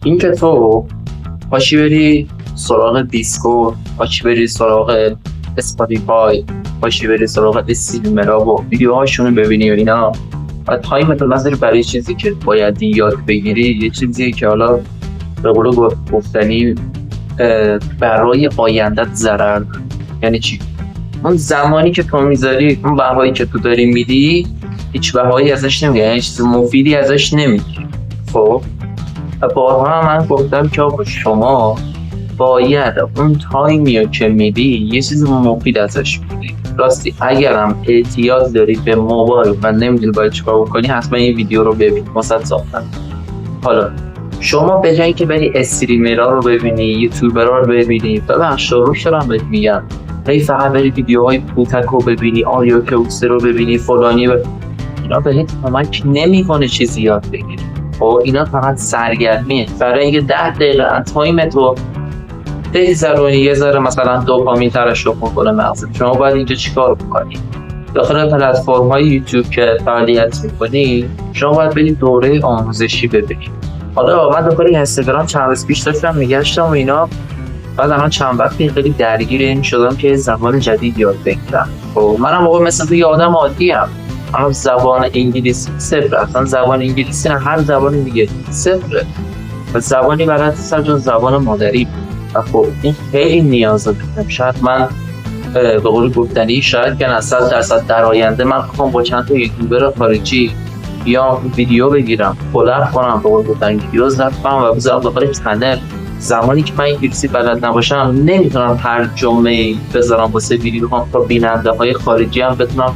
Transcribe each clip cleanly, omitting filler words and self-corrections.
این که تو پاشی بری سراغ دیسکو، پاشی بری سراغ اسپاتیفای، پاشی بری سراغ استریمرها و ویدیوهاشون رو ببینی و اینا و تایمت رو نذاری برای چیزی که باید یاد بگیری، یه چیزی که حالا به قول گفتنی برای آیندت ضرر داره. یعنی چی؟ اون زمانی که تو میذاری، اون بهایی که تو داری میدی، هیچ بهایی ازش نمیگه، یعنی چیز مفیدی ازش نمیگی. خب بارها من گفتم که آقا شما باید اون تایمی رو که میدی یه چیز مفید ازش میدی. راستی اگرم اعتیاد داری به موبایل و نمیدونی باید چیکار بکنی، حتما این ویدیو رو ببین، واسه ساختم. حالا شما به جایی که بری استریمرها رو ببینی، یوتیوبرها رو ببینی، ببخش روش دارم بهت میگم، فقط بری ویدیوهای پوتک رو ببینی، آریو کوسته رو ببینی، فلانی اینا بهت کمک نمیکنه چیزی یاد بگیری. خب اینا فقط سرگرمیه برای اینکه 10 دقیقه تایمت رو بگذرونی، یه ذره مثلا دوپامین ترشح کنه مغزت. شما باید اینجا چیکار بکنی؟ داخل پلتفرم‌های یوتیوب که فعالیت می‌کنی، شما باید بری دوره آموزشی ببینی. حالا من داخل اینستاگرام چند روز پیش داشتم میگشتم و اینا، بعد الان چند وقتی خیلی درگیر این شدم که زبان جدید یاد بگیرم. خب منم واقعا مثل یه آدم عادی‌ام، اما زبان انگلیسی صفر، اصلا زبان انگلیسی نه، هر زبانی دیگه صفر. و زبانی بلد نیستم جز زبان مادری. و خب این خیلی نیازه. شاید من به قول گفتنی شاید که 100% در آینده من بخوام با چند تا یوتیوبر خارجی یا ویدیو بگیرم، کلاب کنم، به قول گفتنی ویدیو ضبط کنم و بذارم داخل کانال. زمانی که من انگلیسی بلد نباشم نمیتونم ترجمه بذارم واسه ویدیو، بخوام تا بیننده‌های خارجی هم بتونم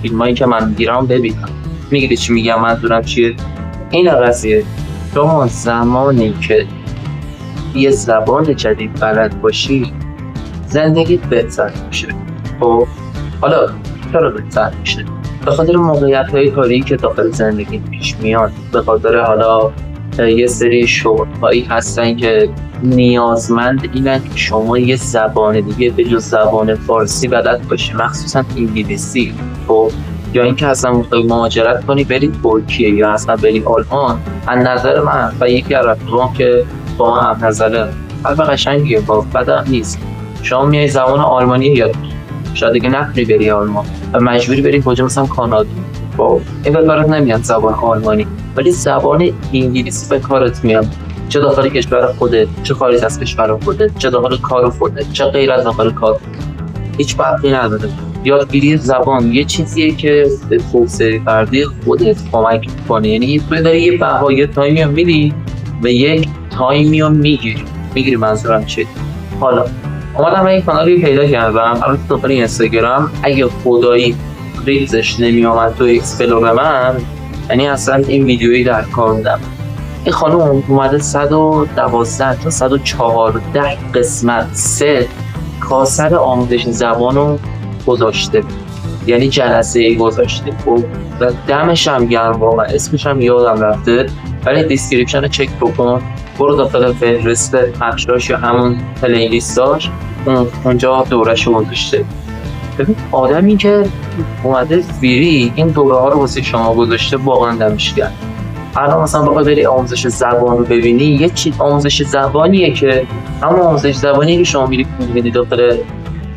فیلمایی که من میگیرم ببینم. میگید چی میگم؟ منظورم چیه؟ این قضیه شما زمانی که یه زبان جدید بلد باشی زندگیت بهتر میشه. خب حالا چرا بهتر میشه؟ به خاطر موقعیت‌های کاری که داخل زندگی پیش میاد، به خاطر حالا یه سری شغل‌هایی هستن که نیازمند اینن که شما یه زبان دیگه به جز زبان فارسی بلد باشی، مخصوصا انگلیسی. خب یا اینکه اصلا میخوای مهاجرت کنی بری ترکیه یا اصلا بری آلمان، از نظر من و یکی از رفیقام که با من هم نظره حرف قشنگیه، با بدم نیست، شما میای زبان آلمانی یاد بگیری، شاید دیگه نتونی بری آلمان و مجبوری بری کجا، مثلا کانادا. خب این به کارت نمیاد زبان آلمانی، ولی زبان انگلیسی به کارت میاد، چه داخل کشور خودت، چه خارج از کشور خودت، چه داخل کار خودت، چه غیر از داخل کار. هیچ فرقی نداره. یادگیری زبان یه چیزیه که به توسعه فردی خودت کمک می‌کنه. یعنی تو داری یه بهای تایمی رو میدی و یک تایمی رو میگیری. منظورم چیه؟ حالا اومدم این کانالی پیدا کردم الان تو داخل اینستاگرام. اگه خدایی ریزش نمی‌آمد تو اکسپلور من، یعنی اصلا این ویدیویی در کار بودم. این خانم اومده 112 تا 114 قسمت 3 کاسر آموزش زبانو گذاشته، یعنی جلسه گذاشته و دمش هم گرم، واقعا اسمش هم یادم رفته، ولی دیسکریپشن چک بکن، برو داخل فهرست پخشاش یا همون پلیلیستاش، اونجا دوره‌شو گذاشته. ببین آدمی که اومده فری این دوره ها رو واسه شما گذاشته، واقعا دمش گرم. الان مثلا بخوای بری آموزش زبان رو ببینی، یه چیز آموزش زبانیه که همون آموزش زبانی که شما می‌بینید داخل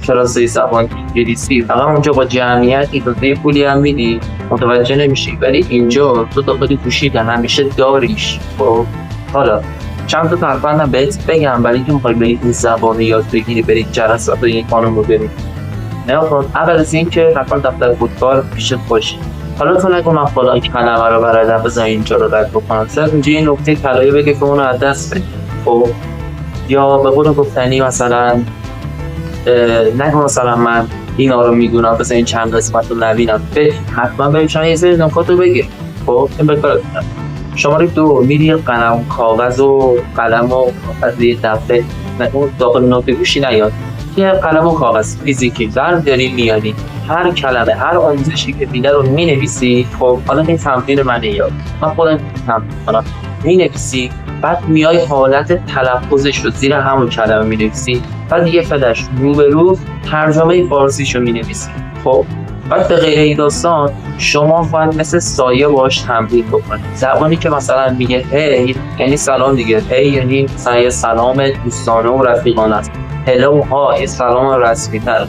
کلاس زبان انگلیسی، فقط اونجا با جمعیتی تو پولی هم میدی متوجه نمیشی، ولی اینجا تو داخل گوشی همیشه داریش. خب حالا چند تا فرقندم بهت بگم، برای اینکه می‌خوای بری این زبان یاد بگیری، بری جلسات این خانم رو ببینی. نه خب اول از اینکه حتما دفتر فوتبال پیشت باشه. حالا تو نگو من فلان کلمه رو بلدم بذار اینجا رو رد بکنم، شاید اینجا این نکته طلایی بگه که اونو از دست بدی. خب یا به قول گفتنی مثلا نگو مثلا من اینا رو میدونم بذار این چند قسمت رو نبینم، حتما بریم شما یه سری نکات رو بگیر. خب این بکار شماره 2 میری قلم کاغذ و قلم و از یه دفعه اون داخل نوت گوشی نیاد، یه قلم و کاغذ فیزیکی در داری میاری، هر کلمه هر آموزشی که دیده رو مینویسی. خب حالا این تمرین منه، یاد من خودم تمرین کنم، مینویسی، بعد میای حالت تلفظش رو زیر همون کلمه مینویسی، بعد یه فدش رو به رو ترجمه فارسیش رو مینویسی. خب بعد به غیر این داستان شما باید مثل سایه باش تمرین بکنید. زبانی که مثلا میگه هی یعنی سلام دیگه، هی یعنی مثلا سلام دوستانه و رفیقانه است. هلو ها یه سلام رسمی تر.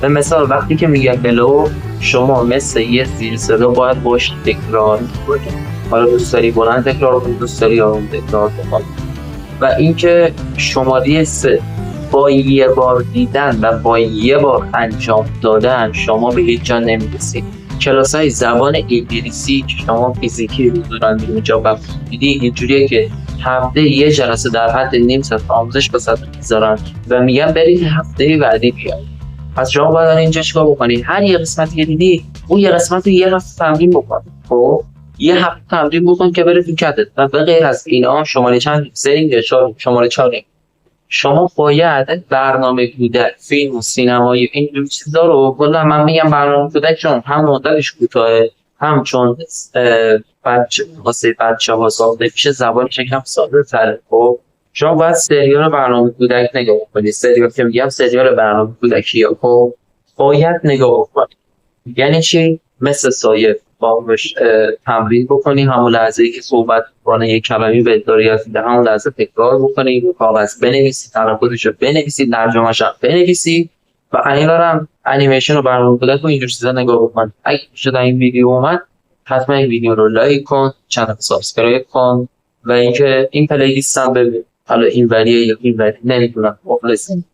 به مثال وقتی که میگه هلو، شما مثل یه زیر صدا باید باش تکرار کنید. حالا دوست داری بلند تکرار کنید، دوست داری آروم تکرار کنید. و اینکه شماره 3 با یه بار دیدن و با یه بار انجام دادن شما به هیچ جا نمیرسید. کلاس‌های زبان انگلیسی که شما فیزیکی حضوراً اونجا دیدی اینجوریه که هفته یه جلسه در حد نیم ساعت آموزش واسه میذارن و میگن برید هفته بعدی بیاید. پس شما باید اینجا چیکار بکنید؟ هر یه قسمتی که دیدی اون یه قسمت رو یه هفته تمرین بکن. خب یه هفته تمرین بکن که بره تو کتت. و به غیر از اینا شماره چند سرینگ یا شماره 4 شما باید برنامه کودک، فیلم و سینمایی این چیزا رو کلا من میگم برنامه کودک چون هم مدتش کوتاهه، هم چون بچه‌ها ساخته میشه زبانش یکم ساده تره. خب شما باید سریال برنامه کودک نگاه کنید. سریال که میگم سریال برنامه کودکی خب باید نگاه کنید. یعنی چی؟ مثل سایه باهاش تمرین بکنی، همون لحظه‌ای که صحبت کنه یک کلمه‌ای به داری از همون لحظه تکرار بکنی، کاغذ بنویسی، تلفظشو بنویسی، ترجمه‌اش بنویسی و هم انیمیشن و برنامه کودک و اینجور چیزا نگاه بکن. اگه شده این ویدیو اومد حتما این ویدیو رو لایک کن، چنل سابسکرایب کن و اینکه این پلیلیست هم ببین. حالا این وریه یا این وری نمیدونم مخلصیم.